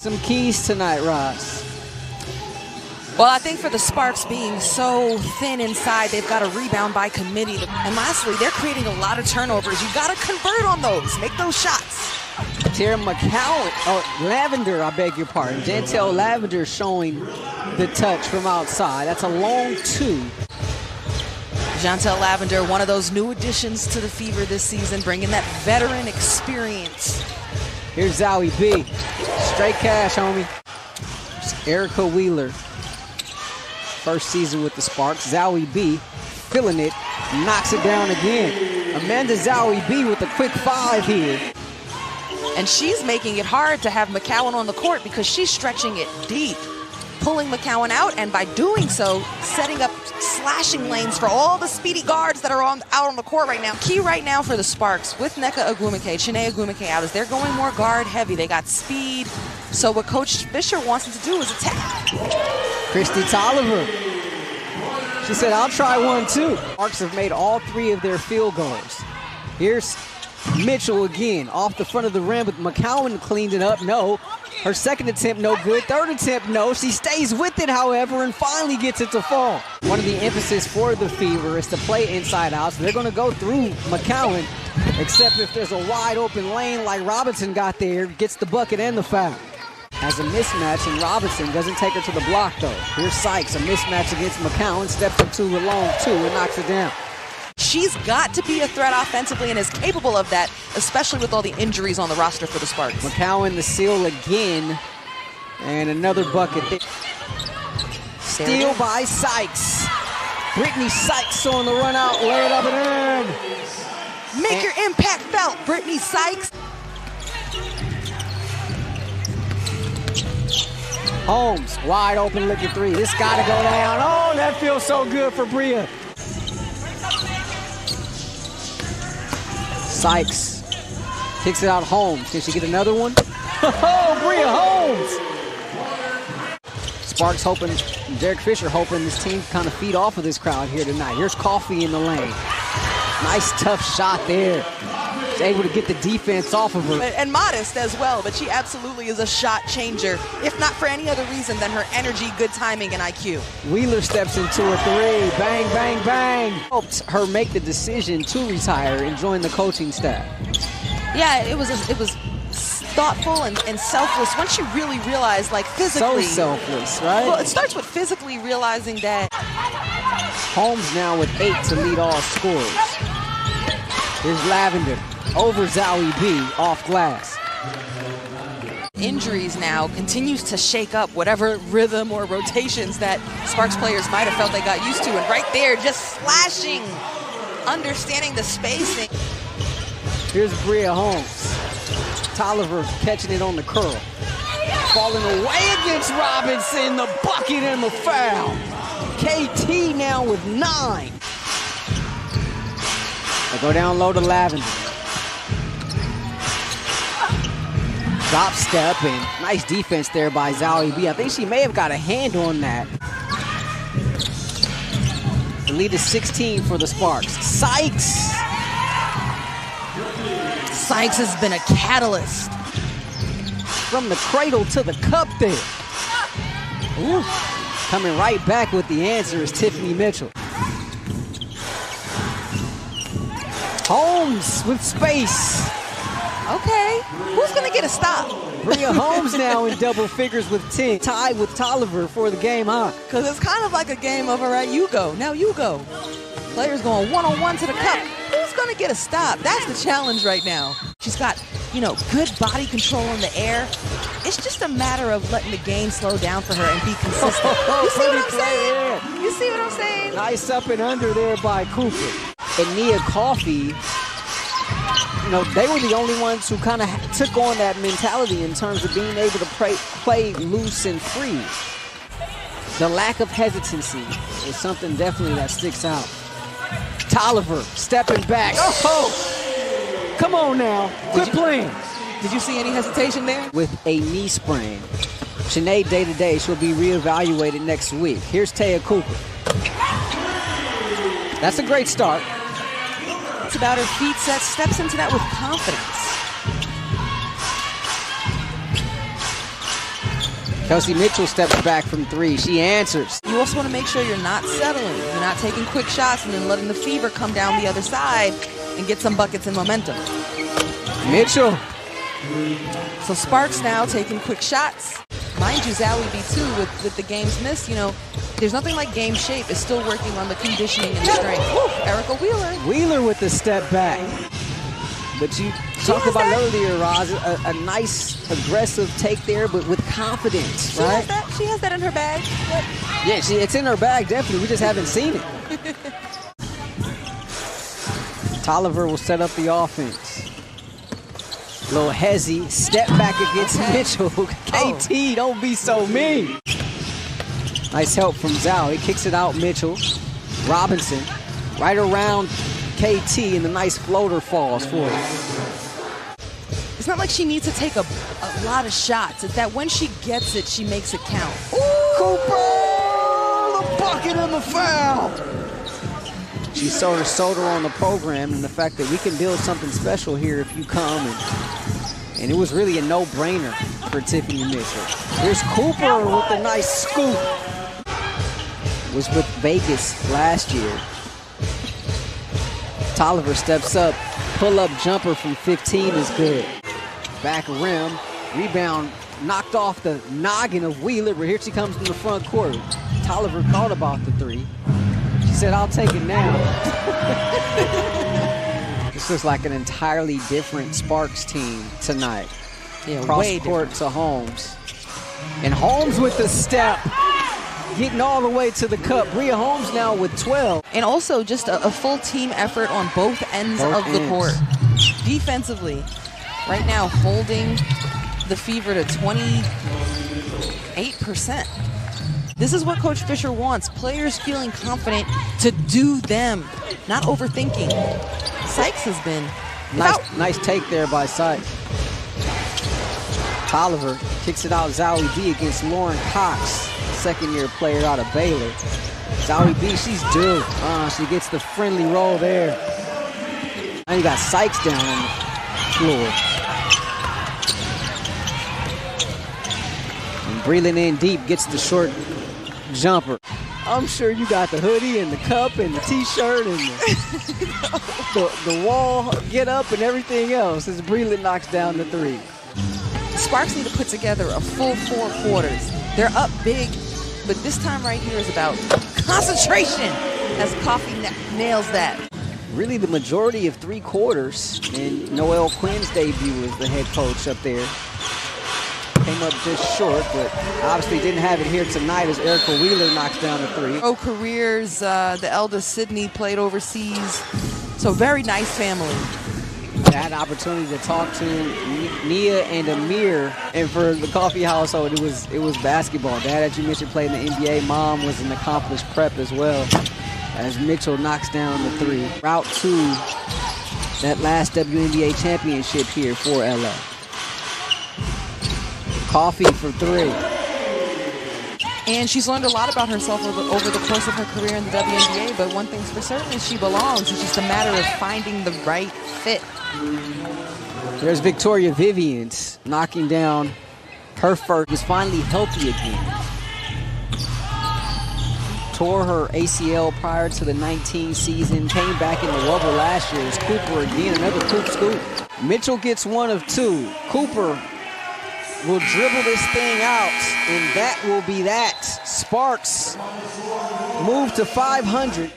Some keys tonight, Ross. Well, I think for the Sparks being so thin inside, they've got a rebound by committee. And lastly, they're creating a lot of turnovers. You got to convert on those. Make those shots. Tara Lavender, I beg your pardon. Jantel Lavender showing the touch from outside. That's a long two. Jantel Lavender, one of those new additions to the Fever this season, bringing that veteran experience. Here's Zowie B. Straight cash, homie. There's Erica Wheeler. First season with the Sparks. Zowie B feeling it. Knocks it down again. Amanda Zowie B with a quick 5 here. And she's making it hard to have McCowan on the court because she's stretching it deep, pulling McCowan out, and by doing so, setting up slashing lanes for all the speedy guards that are out on the court right now. Key right now for the Sparks with Nneka Ogwumike, Chiney Ogwumike out, is they're going more guard heavy. They got speed. So what Coach Fisher wants them to do is attack. Christy Tolliver. She said, I'll try one too. Sparks have made all 3 of their field goals. Here's Mitchell again, off the front of the rim, but McCowan cleaned it up. No. Her second attempt, no good. Third attempt, no. She stays with it, however, and finally gets it to fall. One of the emphasis for the Fever is to play inside out, so they're going to go through McCowan, except if there's a wide open lane like Robinson got there, gets the bucket and the foul. Has a mismatch, and Robinson doesn't take her to the block, though. Here's Sykes, a mismatch against McCowan, steps up to a long 2 and knocks it down. She's got to be a threat offensively and is capable of that, especially with all the injuries on the roster for the Sparks. McCowan the steal again, and another bucket there. Steal by Sykes. Brittany Sykes on the run out, lay it up and in. Make your impact felt, Brittany Sykes. Holmes, wide open, look at 3. This got to go down. Oh, that feels so good for Bria. Sykes kicks it out. Holmes. Can she get another one? Oh, Bria Holmes! Sparks hoping, Derek Fisher hoping this team kind of feed off of this crowd here tonight. Here's Coffey in the lane. Nice tough shot there. She's able to get the defense off of her. And modest as well, but she absolutely is a shot changer, if not for any other reason than her energy, good timing, and IQ. Wheeler steps into a 3. Bang, bang, bang. Helped her make the decision to retire and join the coaching staff. Yeah, it was thoughtful and selfless once you really realize, like, physically. So selfless, right? Well, it starts with physically realizing that. Holmes now with 8 to lead all scorers. Here's Lavender over Zowie B off glass. Injuries now continues to shake up whatever rhythm or rotations that Sparks players might have felt they got used to. And right there, just slashing, understanding the spacing. Here's Bria Holmes. Tolliver catching it on the curl. Falling away against Robinson, the bucket and the foul. KT now with 9. They go down low to Lavender. Drop step and nice defense there by Zowie B. I think she may have got a hand on that. The lead is 16 for the Sparks. Sykes! Sykes has been a catalyst. From the cradle to the cup there. Ooh. Coming right back with the answer is Tiffany Mitchell. Holmes with space. Okay, who's gonna get a stop? Bria Holmes now in double figures with 10, tied with Tolliver for the game high. Because it's kind of like a game of, all right, you go, now you go. Players going one-on-one to the cup. Who's gonna get a stop? That's the challenge right now. She's got, good body control in the air. It's just a matter of letting the game slow down for her and be consistent. You see what I'm saying? You see what I'm saying? Nice up and under there by Cooper. And Nia Coffey, they were the only ones who kind of took on that mentality in terms of being able to play loose and free. The lack of hesitancy is something definitely that sticks out. Tolliver stepping back. Oh, come on now. Quit playing. Did you see any hesitation there? With a knee sprain. Chiney day-to-day, she'll be reevaluated next week. Here's Taya Cooper. That's a great start. It's about her feet set, steps into that with confidence. Kelsey Mitchell steps back from three. She answers. You also want to make sure you're not settling. You're not taking quick shots and then letting the fever come down the other side and get some buckets and momentum. Mitchell. So Sparks now taking quick shots. Mind you, Zowie B too, with the games missed, you know, there's nothing like game shape. It's still working on the conditioning and the strength. Woo, Erica Wheeler. Wheeler with the step back. But you talked about earlier, Roz, a nice aggressive take there, but with confidence, right? She has that in her bag. Yep. Yeah, it's in her bag, definitely. We just haven't seen it. Tolliver will set up the offense. Little hezzy, step back against Mitchell. KT, don't be so mean. Nice help from Zhao. He kicks it out, Mitchell. Robinson, right around KT, and the nice floater falls for it. It's not like she needs to take a lot of shots. It's that when she gets it, she makes it count. Ooh, Cooper! The bucket and the foul! She sort of sold her on the program and the fact that we can build something special here if you come. And it was really a no-brainer for Tiffany Mitchell. Here's Cooper with a nice scoop. Was with Vegas last year. Tolliver steps up. Pull-up jumper from 15 is good. Back rim. Rebound knocked off the noggin of Wheeler, but here she comes from the front court. Tolliver thought about the three. She said, I'll take it now. This looks like an entirely different Sparks team tonight. Yeah, cross court to Holmes. And Holmes with the step. Getting all the way to the cup. Bria Holmes now with 12. And also just a full team effort on both ends of the court. Defensively, right now holding the Fever to 28%. This is what Coach Fisher wants. Players feeling confident to do them, not overthinking. Sykes has been nice take there by Sykes. Tolliver kicks it out Zowie B against Lauren Cox, second-year player out of Baylor. Zowie B, she's due. She gets the friendly roll there. And you got Sykes down on the floor. And Breland in deep gets the short jumper. I'm sure you got the hoodie and the cup and the t-shirt and the wall get up and everything else as Breland knocks down the three. Sparks need to put together a full 4 quarters. They're up big, but this time right here is about concentration as Coffee nails that. Really the majority of 3 quarters, and Noelle Quinn's debut as the head coach up there. Came up just short, but obviously didn't have it here tonight as Erica Wheeler knocks down the three. Pro careers, the eldest Sydney played overseas, so very nice family. I had an opportunity to talk to Nia and Amir, and for the Coffee household, it was basketball. Dad, as you mentioned, played in the NBA. Mom was an accomplished prep as well, as Mitchell knocks down the three. Route to that last WNBA championship here for LA. Coffee for 3. And she's learned a lot about herself over the course of her career in the WNBA, but one thing's for certain is she belongs. It's just a matter of finding the right fit. There's Victoria Vivians knocking down her first. Was finally healthy again. Tore her ACL prior to the 19 season. Came back in the rubber last year. It's Cooper again, another Coop scoop. Mitchell gets 1 of 2. Cooper will dribble this thing out, and that will be that. Sparks move to 500.